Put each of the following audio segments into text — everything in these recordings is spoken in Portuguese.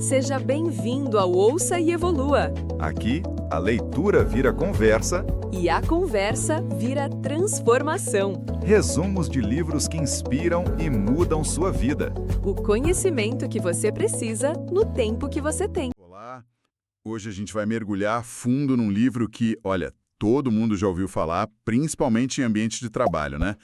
Seja bem-vindo ao Ouça e Evolua. Aqui, a leitura vira conversa. E a conversa vira transformação. Resumos de livros que inspiram e mudam sua vida. O conhecimento que você precisa no tempo que você tem. Olá, hoje a gente vai mergulhar fundo num livro que, olha, todo mundo já ouviu falar, principalmente em ambiente de trabalho, né?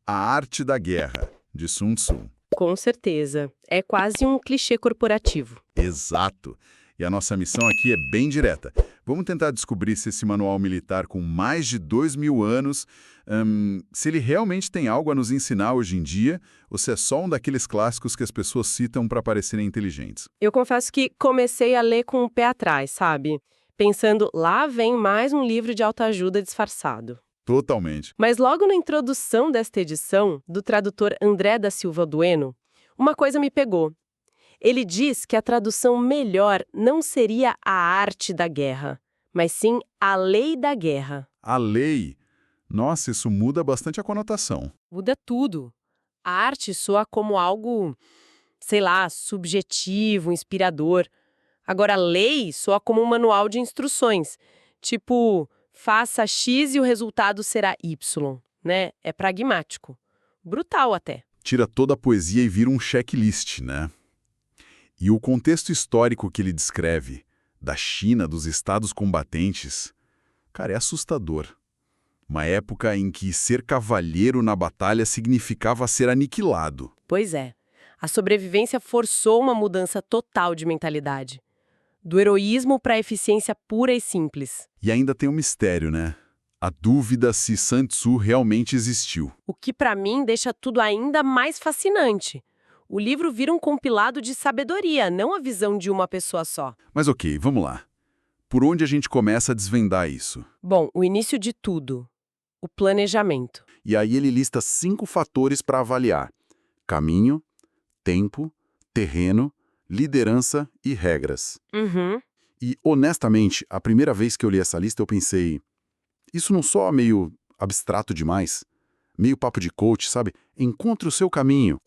A Arte da Guerra, de Sun Tzu. Com certeza. É quase um clichê corporativo. Exato. E a nossa missão aqui é bem direta. Vamos tentar descobrir se esse manual militar com mais de 2000 anos, se ele realmente tem algo a nos ensinar hoje em dia, ou se é só um daqueles clássicos que as pessoas citam para parecerem inteligentes. Eu confesso que comecei a ler com o pé atrás, sabe? Pensando, lá vem mais um livro de autoajuda disfarçado. Totalmente. Mas logo na introdução desta edição, do tradutor André da Silva Dueno, uma coisa me pegou. Ele diz que a tradução melhor não seria a arte da guerra, mas sim a lei da guerra. A lei. Nossa, isso muda bastante a conotação. Muda tudo. A arte soa como algo, sei lá, subjetivo, inspirador. Agora, a lei soa como um manual de instruções. Tipo, faça X e o resultado será Y, né? É pragmático. Brutal até. Tira toda a poesia e vira um checklist, né? E o contexto histórico que ele descreve, da China, dos estados combatentes, cara, é assustador. Uma época em que ser cavalheiro na batalha significava ser aniquilado. Pois é. A sobrevivência forçou uma mudança total de mentalidade. Do heroísmo para a eficiência pura e simples. E ainda tem um mistério, né? A dúvida se Sun Tzu realmente existiu. O que para mim deixa tudo ainda mais fascinante. O livro vira um compilado de sabedoria, não a visão de uma pessoa só. Mas ok, vamos lá. Por onde a gente começa a desvendar isso? Bom, o início de tudo. O planejamento. E aí ele lista 5 fatores para avaliar: caminho, tempo, terreno, liderança e regras. Uhum. E, honestamente, a primeira vez que eu li essa lista eu pensei, isso não soa meio abstrato demais? Meio papo de coach, sabe? Encontre o seu caminho.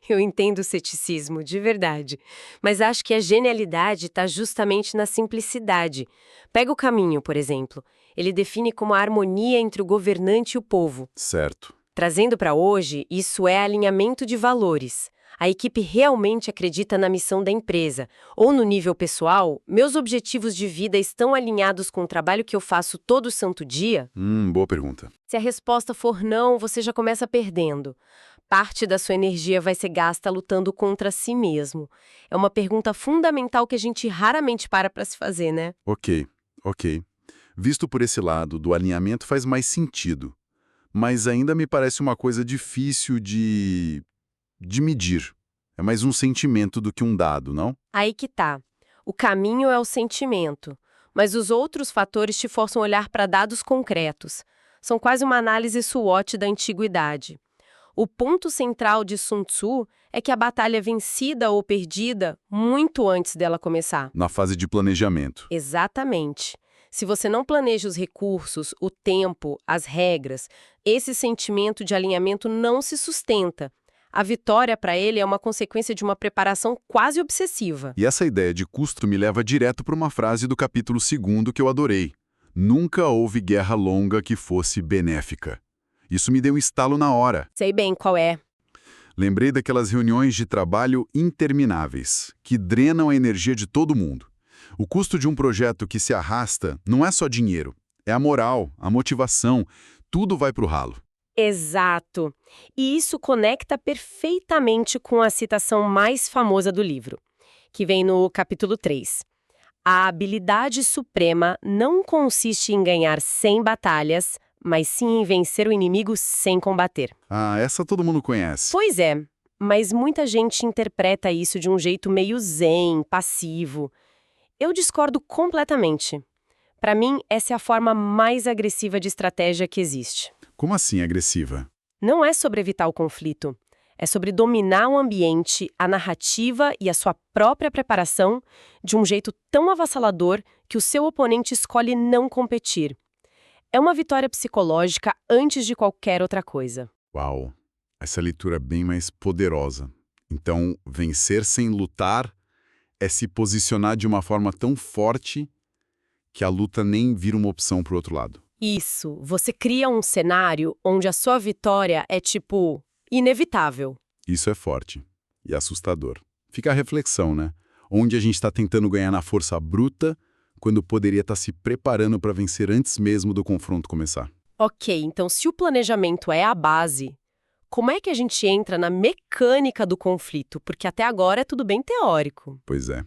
Eu entendo o ceticismo, de verdade. Mas acho que a genialidade está justamente na simplicidade. Pega o caminho, por exemplo. Ele define como a harmonia entre o governante e o povo. Certo. Trazendo para hoje, isso é alinhamento de valores. A equipe realmente acredita na missão da empresa. Ou no nível pessoal, meus objetivos de vida estão alinhados com o trabalho que eu faço todo santo dia? Boa pergunta. Se a resposta for não, você já começa perdendo. Parte da sua energia vai ser gasta lutando contra si mesmo. É uma pergunta fundamental que a gente raramente para se fazer, né? Ok. Visto por esse lado, do alinhamento faz mais sentido. Mas ainda me parece uma coisa difícil de medir. É mais um sentimento do que um dado, não? Aí que tá. O caminho é o sentimento, mas os outros fatores te forçam a olhar para dados concretos. São quase uma análise SWOT da antiguidade. O ponto central de Sun Tzu é que a batalha é vencida ou perdida muito antes dela começar. Na fase de planejamento. Exatamente. Se você não planeja os recursos, o tempo, as regras, esse sentimento de alinhamento não se sustenta. A vitória, para ele, é uma consequência de uma preparação quase obsessiva. E essa ideia de custo me leva direto para uma frase do capítulo 2 que eu adorei. Nunca houve guerra longa que fosse benéfica. Isso me deu um estalo na hora. Sei bem qual é. Lembrei daquelas reuniões de trabalho intermináveis, que drenam a energia de todo mundo. O custo de um projeto que se arrasta não é só dinheiro, é a moral, a motivação, tudo vai para o ralo. Exato. E isso conecta perfeitamente com a citação mais famosa do livro, que vem no capítulo 3. A habilidade suprema não consiste em ganhar 100 batalhas, mas sim em vencer o inimigo sem combater. Ah, essa todo mundo conhece. Pois é, mas muita gente interpreta isso de um jeito meio zen, passivo. Eu discordo completamente. Para mim, essa é a forma mais agressiva de estratégia que existe. Como assim agressiva? Não é sobre evitar o conflito. É sobre dominar o ambiente, a narrativa e a sua própria preparação de um jeito tão avassalador que o seu oponente escolhe não competir. É uma vitória psicológica antes de qualquer outra coisa. Uau, essa leitura é bem mais poderosa. Então, vencer sem lutar é se posicionar de uma forma tão forte que a luta nem vira uma opção pro outro lado. Isso, você cria um cenário onde a sua vitória é, tipo, inevitável. Isso é forte e assustador. Fica a reflexão, né? Onde a gente está tentando ganhar na força bruta quando poderia estar se preparando para vencer antes mesmo do confronto começar. Ok, então se o planejamento é a base, como é que a gente entra na mecânica do conflito? Porque até agora é tudo bem teórico. Pois é.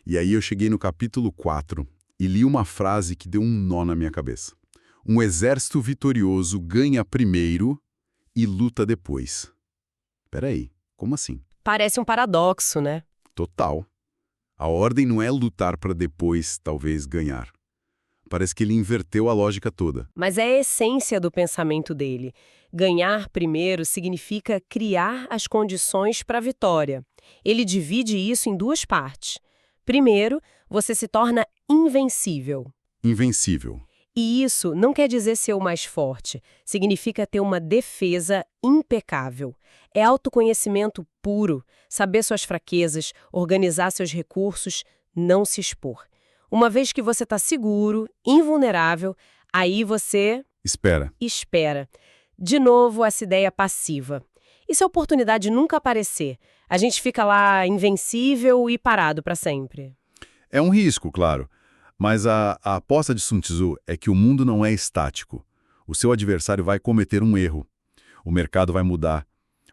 E aí eu cheguei no capítulo 4 e li uma frase que deu um nó na minha cabeça. Um exército vitorioso ganha primeiro e luta depois. Peraí, como assim? Parece um paradoxo, né? Total. A ordem não é lutar para depois, talvez, ganhar. Parece que ele inverteu a lógica toda. Mas é a essência do pensamento dele. Ganhar primeiro significa criar as condições para a vitória. Ele divide isso em duas partes. Primeiro, você se torna invencível. Invencível. E isso não quer dizer ser o mais forte. Significa ter uma defesa impecável. É autoconhecimento puro, saber suas fraquezas, organizar seus recursos, não se expor. Uma vez que você está seguro, invulnerável, aí você Espera. espera. De novo, essa ideia passiva. E se a oportunidade nunca aparecer? A gente fica lá invencível e parado para sempre. É um risco, claro. Mas a aposta de Sun Tzu é que o mundo não é estático. O seu adversário vai cometer um erro. O mercado vai mudar.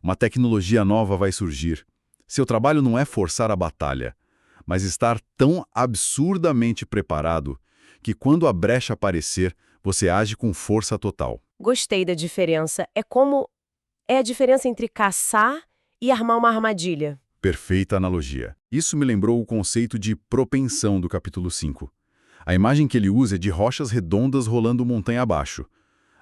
Uma tecnologia nova vai surgir. Seu trabalho não é forçar a batalha, mas estar tão absurdamente preparado que quando a brecha aparecer, você age com força total. Gostei da diferença. É a diferença entre caçar e armar uma armadilha. Perfeita analogia. Isso me lembrou o conceito de propensão do capítulo 5. A imagem que ele usa é de rochas redondas rolando montanha abaixo.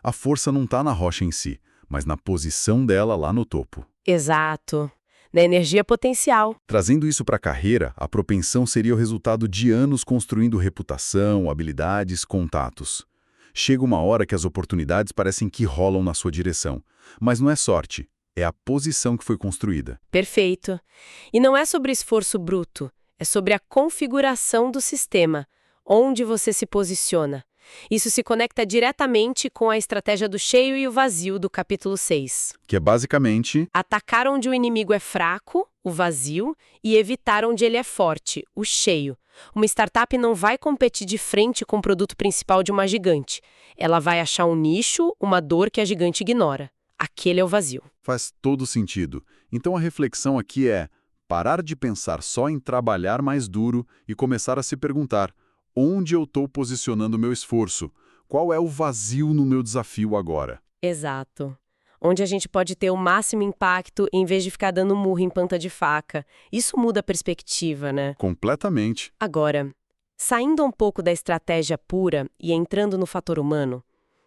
A força não está na rocha em si, mas na posição dela lá no topo. Exato. Na energia potencial. Trazendo isso para a carreira, a propensão seria o resultado de anos construindo reputação, habilidades, contatos. Chega uma hora que as oportunidades parecem que rolam na sua direção. Mas não é sorte, é a posição que foi construída. Perfeito. E não é sobre esforço bruto, é sobre a configuração do sistema, onde você se posiciona. Isso se conecta diretamente com a estratégia do cheio e o vazio do capítulo 6. Que é basicamente... Atacar onde o inimigo é fraco, o vazio, e evitar onde ele é forte, o cheio. Uma startup não vai competir de frente com o produto principal de uma gigante. Ela vai achar um nicho, uma dor que a gigante ignora. Aquele é o vazio. Faz todo sentido. Então a reflexão aqui é parar de pensar só em trabalhar mais duro e começar a se perguntar: onde eu estou posicionando o meu esforço? Qual é o vazio no meu desafio agora? Exato. Onde a gente pode ter o máximo impacto em vez de ficar dando murro em ponta de faca. Isso muda a perspectiva, né? Completamente. Agora, saindo um pouco da estratégia pura e entrando no fator humano,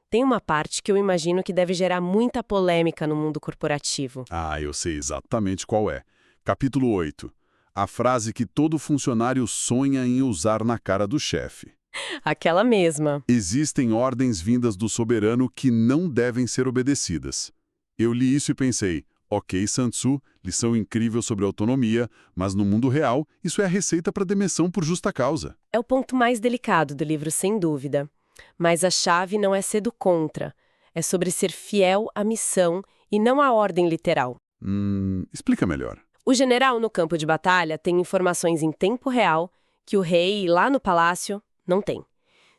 tem uma parte que eu imagino que deve gerar muita polêmica no mundo corporativo. Ah, eu sei exatamente qual é. Capítulo 8. A frase que todo funcionário sonha em usar na cara do chefe. Aquela mesma. Existem ordens vindas do soberano que não devem ser obedecidas. Eu li isso e pensei, ok, Sun Tzu, lição incrível sobre autonomia, mas no mundo real, isso é a receita para demissão por justa causa. É o ponto mais delicado do livro, sem dúvida. Mas a chave não é ser do contra. É sobre ser fiel à missão e não à ordem literal. Explica melhor. O general no campo de batalha tem informações em tempo real que o rei, lá no palácio, não tem.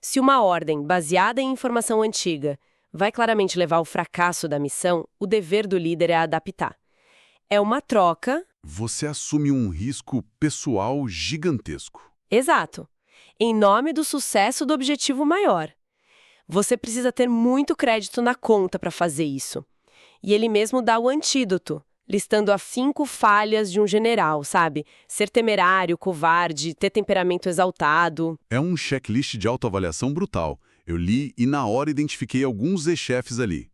Se uma ordem baseada em informação antiga vai claramente levar ao fracasso da missão, o dever do líder é adaptar. É uma troca... Você assume um risco pessoal gigantesco. Exato. Em nome do sucesso do objetivo maior. Você precisa ter muito crédito na conta para fazer isso. E ele mesmo dá o antídoto, listando as 5 falhas de um general, sabe? Ser temerário, covarde, ter temperamento exaltado. É um checklist de autoavaliação brutal. Eu li e na hora identifiquei alguns ex-chefes ali.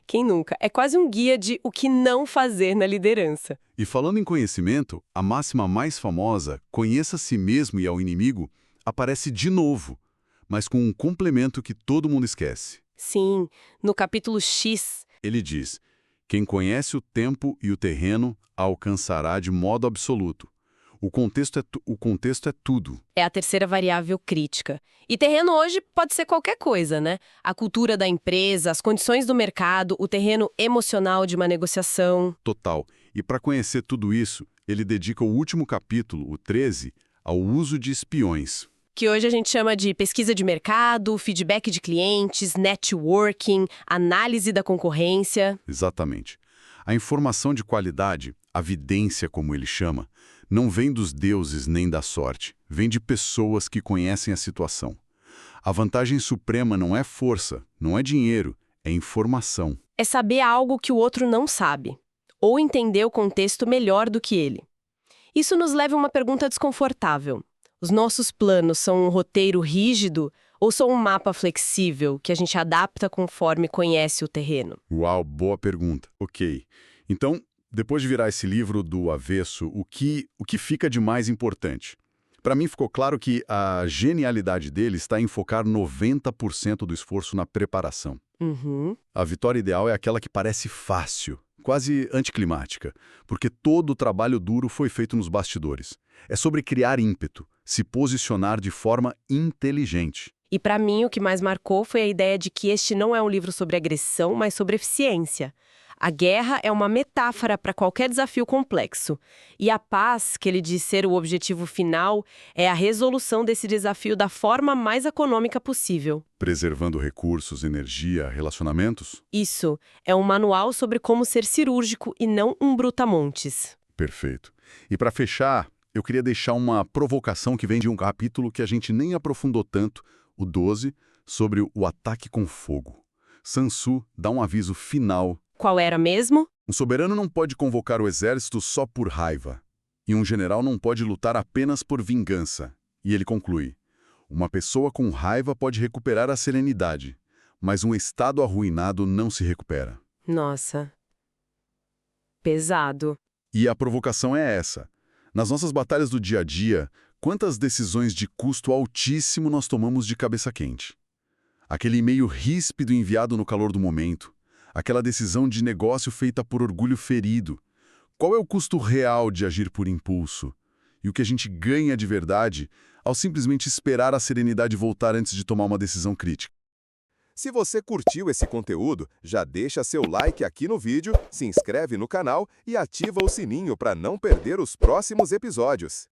Quem nunca? É quase um guia de o que não fazer na liderança. E falando em conhecimento, a máxima mais famosa, conheça a si mesmo e ao inimigo, aparece de novo, mas com um complemento que todo mundo esquece. Sim, no capítulo X. Ele diz: quem conhece o tempo e o terreno alcançará de modo absoluto. O contexto é tudo. É a terceira variável crítica. E terreno hoje pode ser qualquer coisa, né? A cultura da empresa, as condições do mercado, o terreno emocional de uma negociação. Total. E para conhecer tudo isso, ele dedica o último capítulo, o 13, ao uso de espiões. Que hoje a gente chama de pesquisa de mercado, feedback de clientes, networking, análise da concorrência. Exatamente. A informação de qualidade, a vidência, como ele chama, não vem dos deuses nem da sorte, vem de pessoas que conhecem a situação. A vantagem suprema não é força, não é dinheiro, é informação. É saber algo que o outro não sabe, ou entender o contexto melhor do que ele. Isso nos leva a uma pergunta desconfortável. Os nossos planos são um roteiro rígido ou são um mapa flexível que a gente adapta conforme conhece o terreno? Uau, boa pergunta. Ok. Então, depois de virar esse livro do avesso, o que fica de mais importante? Para mim ficou claro que a genialidade dele está em focar 90% do esforço na preparação. Uhum. A vitória ideal é aquela que parece fácil, quase anticlimática, porque todo o trabalho duro foi feito nos bastidores. É sobre criar ímpeto, se posicionar de forma inteligente. E para mim o que mais marcou foi a ideia de que este não é um livro sobre agressão, mas sobre eficiência. A guerra é uma metáfora para qualquer desafio complexo. E a paz, que ele diz ser o objetivo final, é a resolução desse desafio da forma mais econômica possível. Preservando recursos, energia, relacionamentos? Isso é um manual sobre como ser cirúrgico e não um brutamontes. Perfeito. E para fechar, eu queria deixar uma provocação que vem de um capítulo que a gente nem aprofundou tanto, o 12, sobre o ataque com fogo. Sun Tzu dá um aviso final. Qual era mesmo? Um soberano não pode convocar o exército só por raiva. E um general não pode lutar apenas por vingança. E ele conclui: uma pessoa com raiva pode recuperar a serenidade, mas um estado arruinado não se recupera. Nossa. Pesado. E a provocação é essa. Nas nossas batalhas do dia a dia, quantas decisões de custo altíssimo nós tomamos de cabeça quente? Aquele e-mail ríspido enviado no calor do momento, aquela decisão de negócio feita por orgulho ferido. Qual é o custo real de agir por impulso? E o que a gente ganha de verdade ao simplesmente esperar a serenidade voltar antes de tomar uma decisão crítica? Se você curtiu esse conteúdo, já deixa seu like aqui no vídeo, se inscreve no canal e ativa o sininho para não perder os próximos episódios.